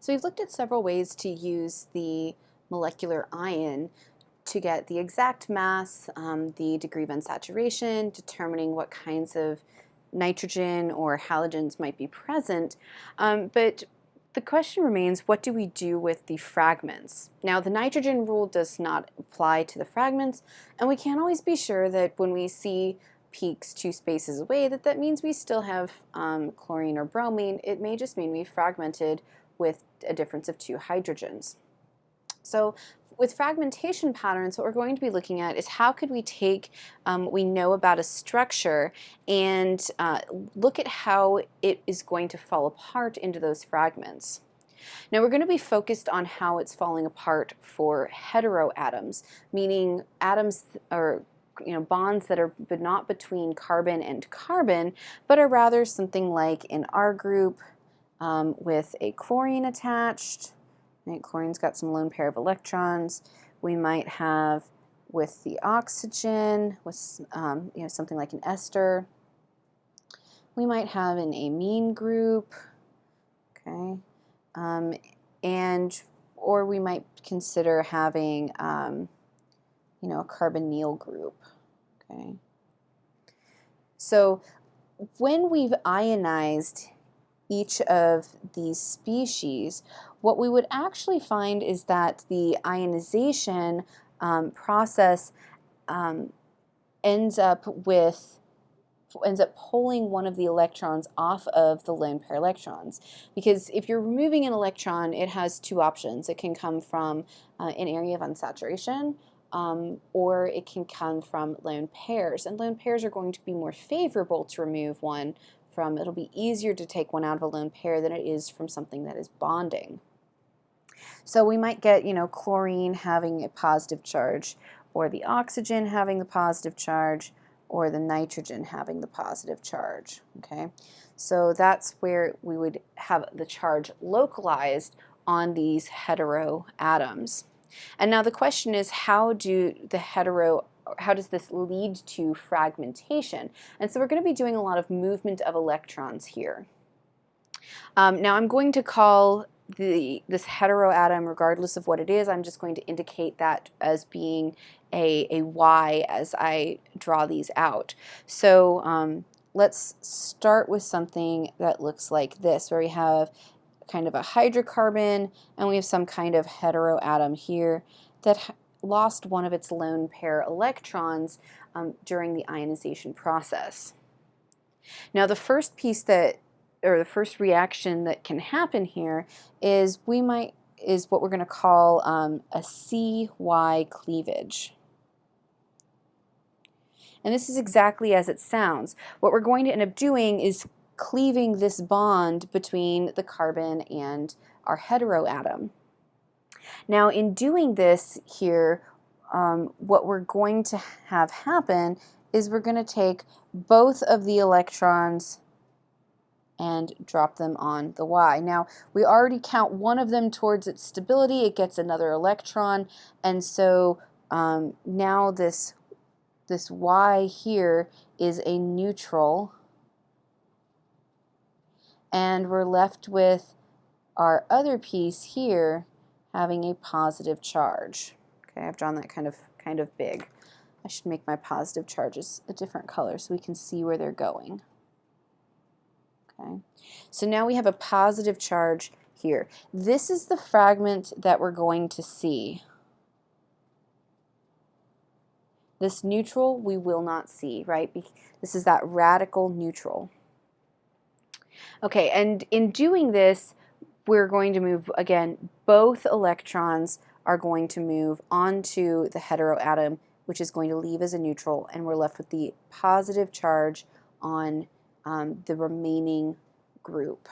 So we've looked at several ways to use the molecular ion to get the exact mass, the degree of unsaturation, determining what kinds of nitrogen or halogens might be present. But the question remains, what do we do with the fragments? Now, the nitrogen rule does not apply to the fragments, and we can't always be sure that when we see peaks 2 spaces away that means we still have chlorine or bromine. It may just mean we fragmented with a difference of 2 hydrogens. So with fragmentation patterns, what we're going to be looking at is how could we take what we know about a structure and look at how it is going to fall apart into those fragments. Now we're going to be focused on how it's falling apart for heteroatoms, meaning atoms or bonds that are not between carbon and carbon, but are rather something like in our group with a chlorine attached. Right, chlorine's got some lone pair of electrons. We might have with the oxygen, with something like an ester. We might have an amine group, okay, or we might consider having a carbonyl group, okay. So when we've ionized each of these species, what we would actually find is that the ionization process ends up pulling one of the electrons off of the lone pair electrons. Because if you're removing an electron, it has 2 options. It can come from an area of unsaturation, or it can come from lone pairs. And lone pairs are going to be more favorable to remove one from. It'll be easier to take one out of a lone pair than it is from something that is bonding. So we might get, chlorine having a positive charge, or the oxygen having the positive charge, or the nitrogen having the positive charge, okay? So that's where we would have the charge localized on these heteroatoms. And now the question is, how does this lead to fragmentation? And so we're going to be doing a lot of movement of electrons here. Now I'm going to call this heteroatom, regardless of what it is, I'm just going to indicate that as being a Y as I draw these out. So let's start with something that looks like this, where we have kind of a hydrocarbon and we have some kind of heteroatom here that lost one of its lone pair electrons during the ionization process. Now the first reaction that can happen here is what we're going to call a CY cleavage. And this is exactly as it sounds. What we're going to end up doing is cleaving this bond between the carbon and our heteroatom. Now in doing this here, what we're going to have happen is we're going to take both of the electrons and drop them on the Y. Now we already count one of them towards its stability. It gets another electron, and so now this Y here is a neutral, and we're left with our other piece here having a positive charge. Okay, I've drawn that kind of big. I should make my positive charges a different color so we can see where they're going. Okay. So now we have a positive charge here. This is the fragment that we're going to see. This neutral we will not see, right? This is that radical neutral. Okay, and in doing this, we're going to move, again, both electrons are going to move onto the heteroatom, which is going to leave as a neutral, and we're left with the positive charge on the remaining group.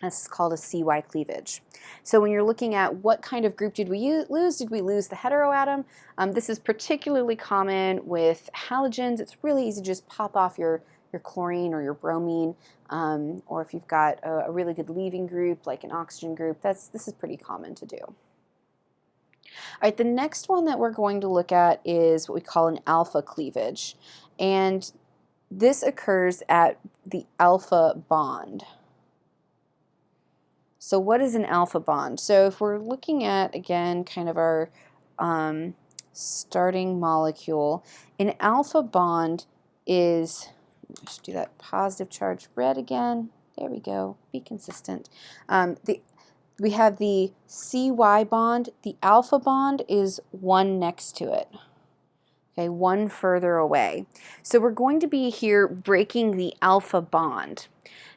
This is called a CY cleavage. So when you're looking at what kind of group did we lose the heteroatom? This is particularly common with halogens. It's really easy to just pop off your chlorine or your bromine, or if you've got a really good leaving group like an oxygen group, this is pretty common to do. All right, the next one that we're going to look at is what we call an alpha cleavage, and this occurs at the alpha bond. So what is an alpha bond? So if we're looking at, again, kind of our starting molecule, an alpha bond is, I should do that positive charge red again. There we go. Be consistent. We have the CY bond. The alpha bond is one next to it. Okay, one further away. So we're going to be here breaking the alpha bond.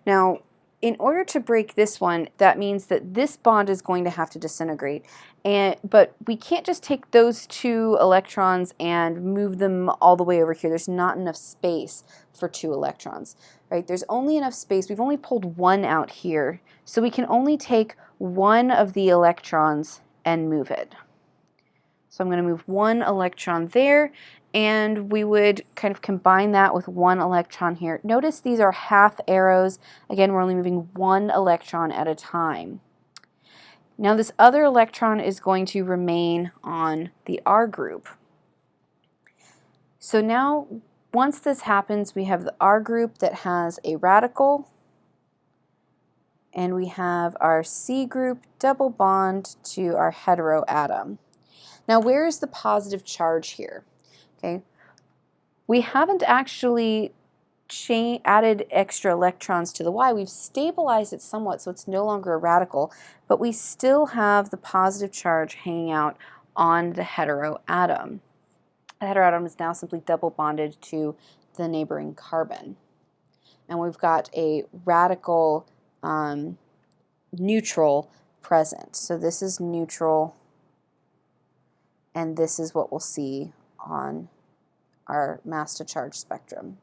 Now, in order to break this one, that means that this bond is going to have to disintegrate. But we can't just take those two electrons and move them all the way over here. There's not enough space for two electrons, right? There's only enough space. We've only pulled one out here, so we can only take one of the electrons and move it. So I'm going to move one electron there, and we would kind of combine that with one electron here. Notice these are half arrows. Again, we're only moving one electron at a time. Now this other electron is going to remain on the R group. So now, once this happens, we have the R group that has a radical, and we have our C group double bond to our hetero atom. Now, where is the positive charge here? Okay, we haven't actually added extra electrons to the Y. We've stabilized it somewhat, so it's no longer a radical, but we still have the positive charge hanging out on the hetero atom. The hetero atom is now simply double bonded to the neighboring carbon. And we've got a radical neutral present. So this is neutral, and this is what we'll see on our mass to charge spectrum.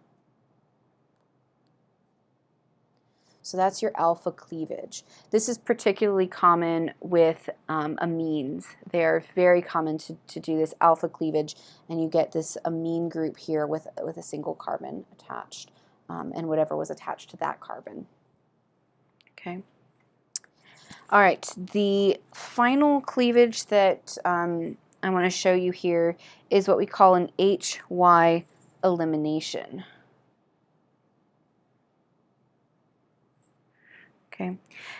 So that's your alpha cleavage. This is particularly common with amines. They're very common to do this alpha cleavage, and you get this amine group here with a single carbon attached, and whatever was attached to that carbon. Okay. All right, the final cleavage that I want to show you here is what we call an HY elimination. Okay,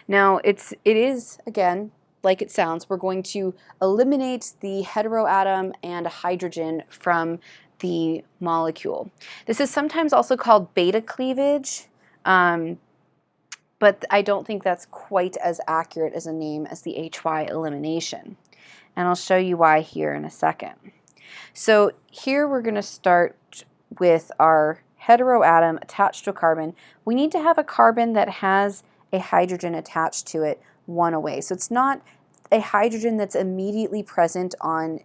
now it is, again, like it sounds, we're going to eliminate the hetero atom and a hydrogen from the molecule. This is sometimes also called beta cleavage, but I don't think that's quite as accurate as a name as the HY elimination. And I'll show you why here in a second. So here we're going to start with our hetero atom attached to a carbon. We need to have a carbon that has a hydrogen attached to it one away. So it's not a hydrogen that's immediately present on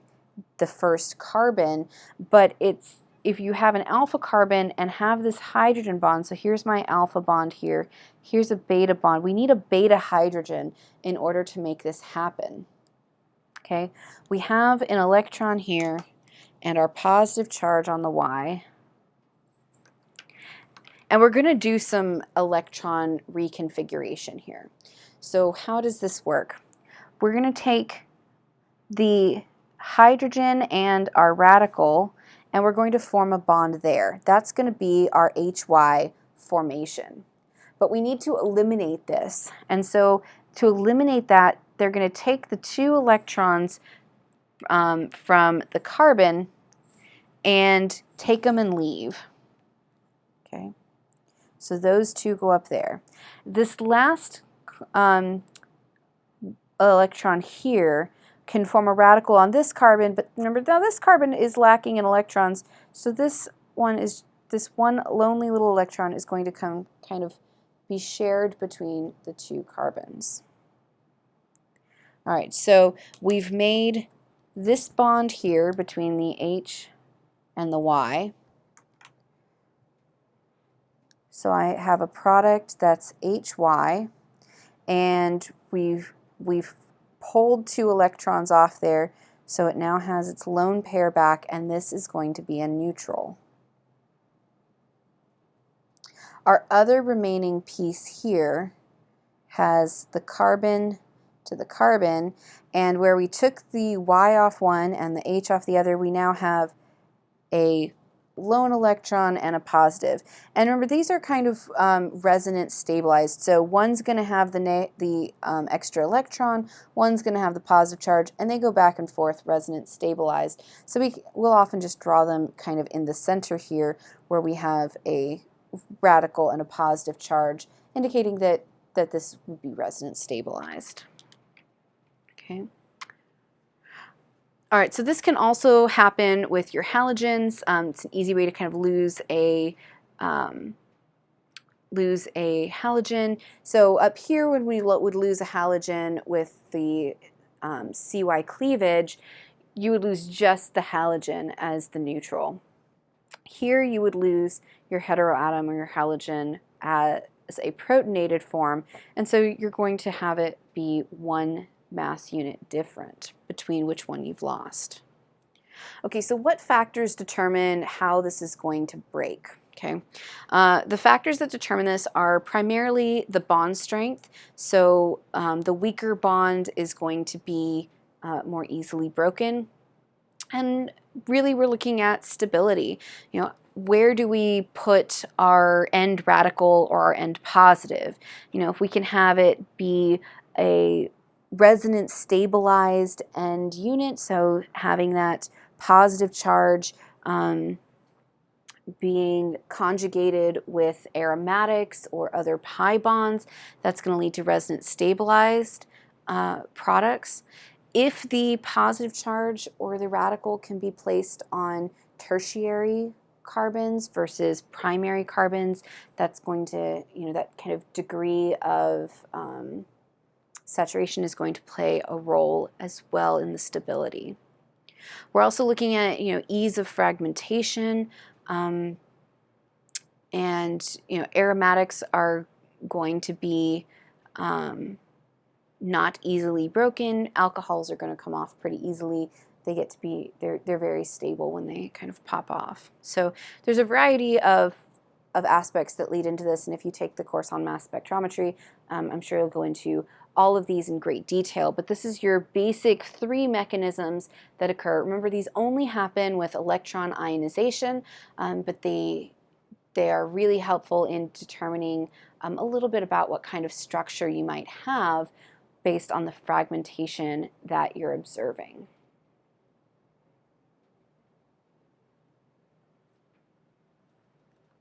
the first carbon, but it's if you have an alpha carbon and have this hydrogen bond, so here's my alpha bond here, here's a beta bond. We need a beta hydrogen in order to make this happen. Okay, we have an electron here and our positive charge on the Y. And we're going to do some electron reconfiguration here. So how does this work? We're going to take the hydrogen and our radical, and we're going to form a bond there. That's going to be our HY formation. But we need to eliminate this. And so to eliminate that, they're going to take the two electrons from the carbon and take them and leave. Okay, so those two go up there. This last electron here can form a radical on this carbon, but remember now this carbon is lacking in electrons, so this one lonely little electron is going to kind of be shared between the two carbons. All right, so we've made this bond here between the H and the Y. So I have a product that's HY, and we've pulled two electrons off there, so it now has its lone pair back, and this is going to be a neutral. Our other remaining piece here has the carbon to the carbon, and where we took the Y off one and the H off the other, we now have a lone electron and a positive. And remember, these are kind of resonance stabilized. So one's going to have the extra electron, one's going to have the positive charge, and they go back and forth resonance stabilized. So we'll often just draw them kind of in the center here, where we have a radical and a positive charge, indicating that this would be resonance stabilized. Okay. All right, so this can also happen with your halogens. It's an easy way to kind of lose a halogen. So up here, when we would lose a halogen with the CY cleavage, you would lose just the halogen as the neutral. Here you would lose your heteroatom or your halogen as a protonated form, and so you're going to have it be one mass unit different between which one you've lost. Okay, so what factors determine how this is going to break? Okay, the factors that determine this are primarily the bond strength. So the weaker bond is going to be more easily broken, and really we're looking at stability. You know, where do we put our end radical or our end positive? You know, if we can have it be a resonance stabilized end unit, so having that positive charge being conjugated with aromatics or other pi bonds, that's going to lead to resonance stabilized products. If the positive charge or the radical can be placed on tertiary carbons versus primary carbons, that's going to, you know, that kind of degree of saturation is going to play a role as well in the stability. We're also looking at, you know, ease of fragmentation, and, you know, aromatics are going to be not easily broken. Alcohols are going to come off pretty easily. They get to be, they're very stable when they kind of pop off. So there's a variety of aspects that lead into this, and if you take the course on mass spectrometry, I'm sure you'll go into all of these in great detail, but this is your basic 3 mechanisms that occur. Remember, these only happen with electron ionization, but they are really helpful in determining a little bit about what kind of structure you might have based on the fragmentation that you're observing.